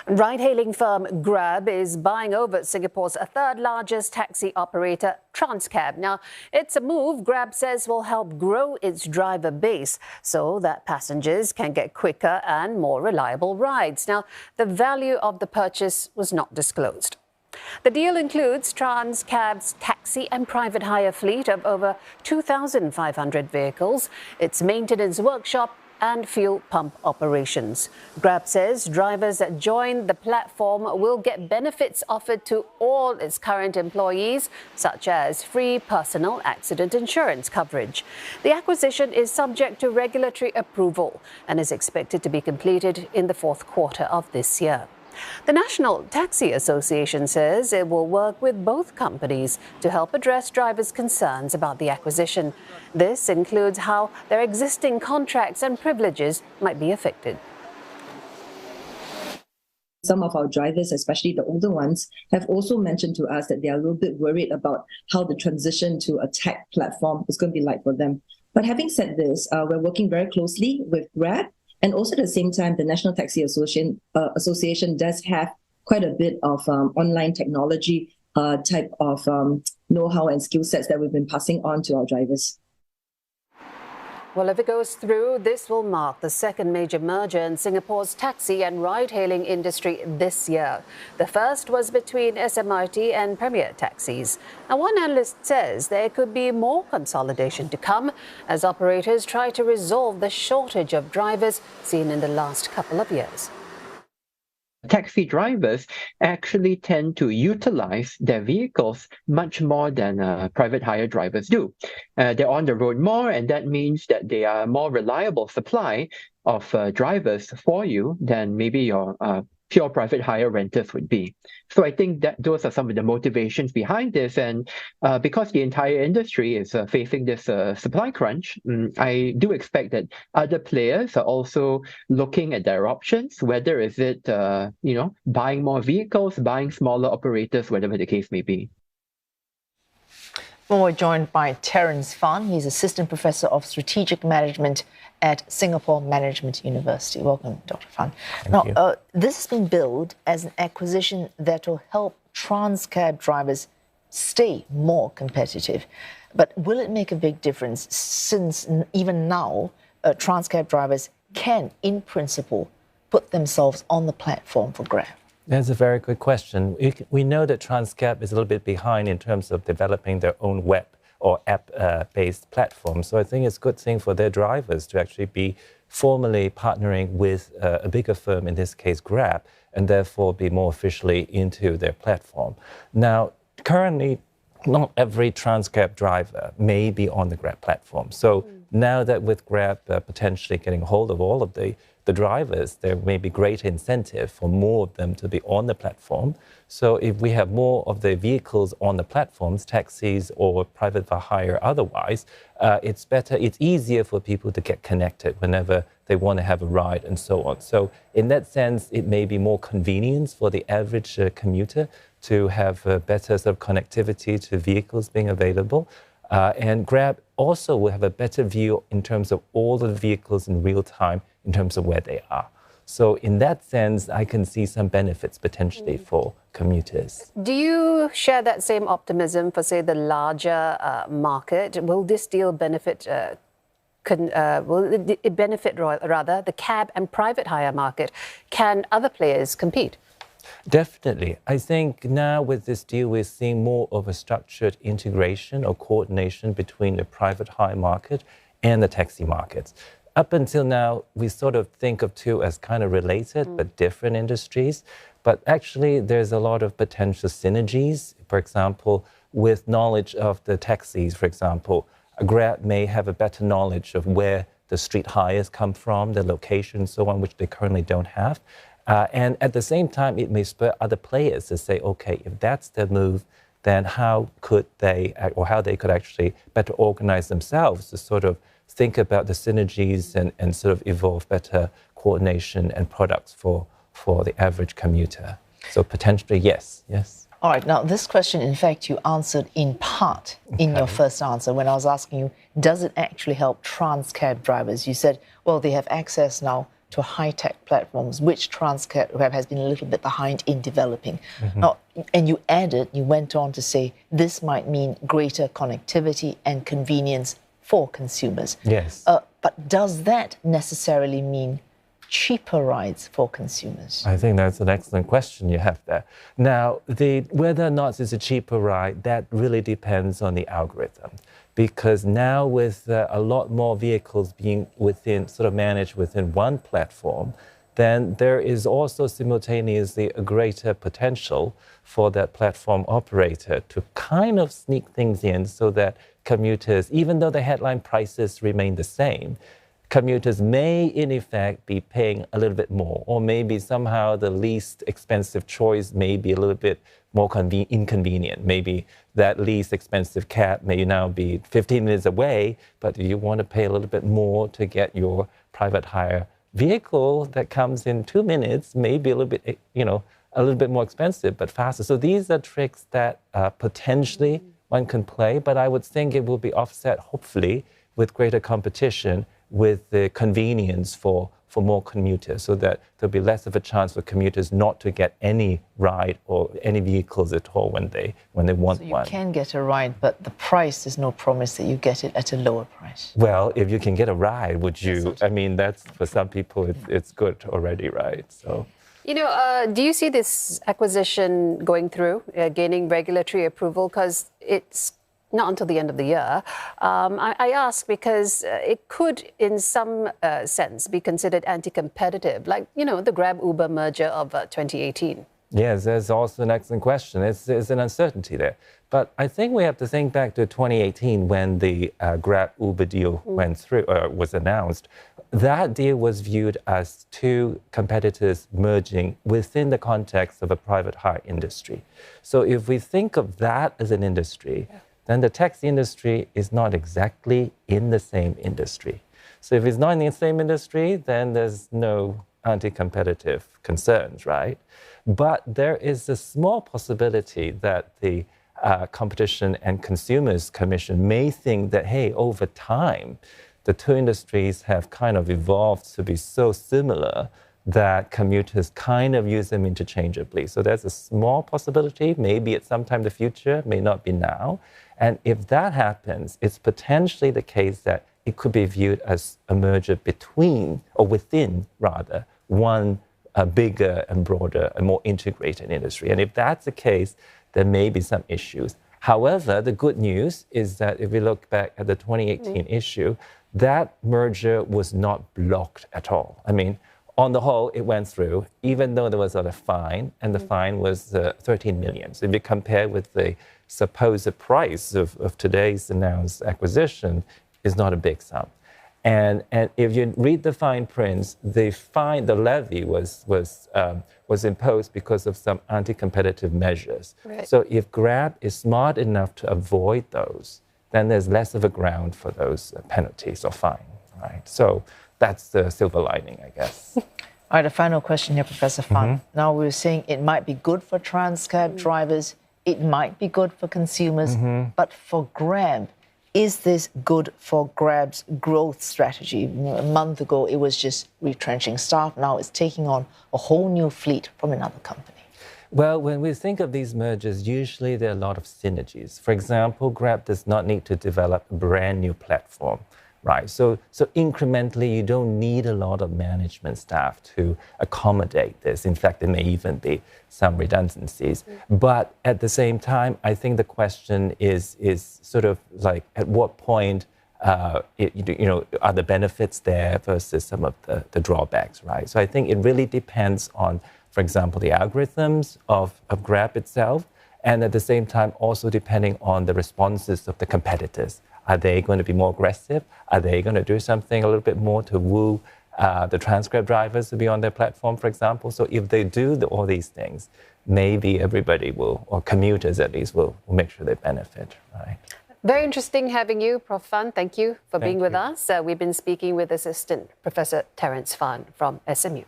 Ride-hailing firm Grab is buying over Singapore's third largest taxi operator, Transcab. Now, it's a move Grab says will help grow its driver base so that passengers can get quicker and more reliable rides. Now, the value of the purchase was not disclosed. The deal includes Transcab's taxi and private hire fleet of over 2,500 vehicles, its maintenance workshop and fuel pump operations. Grab says drivers that join the platform will get benefits offered to all its current employees, such as free personal accident insurance coverage. The acquisition is subject to regulatory approval and is expected to be completed in the fourth quarter of this year. The National Taxi Association says it will work with both companies to help address drivers' concerns about the acquisition. This includes how their existing contracts and privileges might be affected. Some of our drivers, especially the older ones, have also mentioned to us that they are a little bit worried about how the transition to a tech platform is going to be like for them. But having said this, we're working very closely with Grab. And also at the same time, the National Taxi Association does have quite a bit of online technology type of know-how and skill sets that we've been passing on to our drivers. Well, if it goes through, this will mark the second major merger in Singapore's taxi and ride-hailing industry this year. The first was between SMRT and Premier Taxis. Now, one analyst says there could be more consolidation to come as operators try to resolve the shortage of drivers seen in the last couple of years. Taxi drivers actually tend to utilize their vehicles much more than private hire drivers do. They're on the road more, and that means that they are a more reliable supply of drivers for you than maybe your pure private hire renters would be. So I think that those are some of the motivations behind this. And because the entire industry is facing this supply crunch, I do expect that other players are also looking at their options, whether is it, buying more vehicles, buying smaller operators, whatever the case may be. We're joined by Terence Fan. He's Assistant Professor of Strategic Management at Singapore Management University. Welcome, Dr. Fan. Now, this has been billed as an acquisition that will help Transcab drivers stay more competitive. But will it make a big difference since even now, Transcab drivers can, in principle, put themselves on the platform for Grab? That's a very good question. We know that Transcab is a little bit behind in terms of developing their own web or app-based platform. So I think it's a good thing for their drivers to actually be formally partnering with a bigger firm, in this case Grab, and therefore be more officially into their platform. Now, currently, not every Transcab driver may be on the Grab platform. So now that with Grab potentially getting hold of all of the drivers, there may be great incentive for more of them to be on the platform. So if we have more of the vehicles on the platforms, taxis or private hire otherwise, it's easier for people to get connected whenever they want to have a ride and so on. So in that sense, it may be more convenience for the average commuter to have better sort of connectivity to vehicles being available. And Grab also will have a better view in terms of all the vehicles in real time in terms of where they are. So in that sense, I can see some benefits potentially for commuters. Do you share that same optimism for, say, the larger market? Will this deal benefit, will it benefit rather the cab and private hire market? Can other players compete? Definitely. I think now with this deal, we're seeing more of a structured integration or coordination between the private hire market and the taxi markets. Up until now, we sort of think of two as kind of related but different industries. But actually, there's a lot of potential synergies. For example, with knowledge of the taxis, for example, Grab may have a better knowledge of where the street hires come from, the location, so on, which they currently don't have. And at the same time, it may spur other players to say, okay, if that's their move, then how could they, or how they could actually better organize themselves to sort of think about the synergies and sort of evolve better coordination and products for the average commuter. So potentially, yes. All right, now this question, in fact, you answered in part in your first answer when I was asking you, does it actually help Transcab drivers? You said, well, they have access now to high-tech platforms, which Transcab has been a little bit behind in developing. Now, and you went on to say this might mean greater connectivity and convenience for consumers. Yes. But does that necessarily mean cheaper rides for consumers? I think that's an excellent question you have there. Now, whether or not it's a cheaper ride, that really depends on the algorithm. Because now with a lot more vehicles being managed within one platform, then there is also simultaneously a greater potential for that platform operator to kind of sneak things in so that commuters, even though the headline prices remain the same, commuters may in effect be paying a little bit more, or maybe somehow the least expensive choice may be a little bit more inconvenient. Maybe that least expensive cab may now be 15 minutes away, but you want to pay a little bit more to get your private hire vehicle that comes in 2 minutes, maybe a little bit, a little bit more expensive, but faster. So these are tricks that potentially one can play, but I would think it will be offset, hopefully, with greater competition with the convenience for more commuters, so that there'll be less of a chance for commuters not to get any ride or any vehicles at all when they want so one. You can get a ride, but the price, there's no promise that you get it at a lower price. Well, if you can get a ride, would you? I mean, that's for some people, it's good already, right? So. Do you see this acquisition going through, gaining regulatory approval? Because it's not until the end of the year. I ask because it could, in some sense, be considered anti-competitive, like, the Grab-Uber merger of 2018. Yes, that's also an excellent question. It's an uncertainty there. But I think we have to think back to 2018 when the Grab-Uber deal went through, was announced. That deal was viewed as two competitors merging within the context of a private hire industry. So if we think of that as an industry, then the taxi industry is not exactly in the same industry. So if it's not in the same industry, then there's no anti-competitive concerns, right? But there is a small possibility that the Competition and Consumers Commission may think that, hey, over time, the two industries have kind of evolved to be so similar that commuters kind of use them interchangeably. So there's a small possibility, maybe at some time in the future, may not be now. And if that happens, it's potentially the case that it could be viewed as a merger between, or within rather, one bigger and broader and more integrated industry. And if that's the case, there may be some issues. However, the good news is that if we look back at the 2018 issue, that merger was not blocked at all. I mean, on the whole, it went through, even though there was a fine, and the fine was 13 million. So if you compare with the supposed price of today's announced acquisition, it's not a big sum. And if you read the fine prints, the levy was imposed because of some anti-competitive measures. Right. So if Grab is smart enough to avoid those, then there's less of a ground for those penalties or fine, right? So that's the silver lining, I guess. All right, a final question here, Professor Fan. Now, we were saying it might be good for Transcab drivers, it might be good for consumers, but for Grab, is this good for Grab's growth strategy? A month ago, it was just retrenching staff. Now it's taking on a whole new fleet from another company. Well, when we think of these mergers, usually there are a lot of synergies. For example, Grab does not need to develop a brand new platform, right? So incrementally, you don't need a lot of management staff to accommodate this. In fact, there may even be some redundancies. But at the same time, I think the question is sort of like, at what point are the benefits there versus some of the drawbacks, right? So I think it really depends on, for example, the algorithms of Grab itself, and at the same time also depending on the responses of the competitors. Are they going to be more aggressive? Are they going to do something a little bit more to woo the Transcab drivers to be on their platform, for example? So if they do all these things, maybe everybody will, or commuters at least, will make sure they benefit, right? Very interesting having you, Prof. Fan. Thank you for being with us. We've been speaking with Assistant Professor Terence Fan from SMU.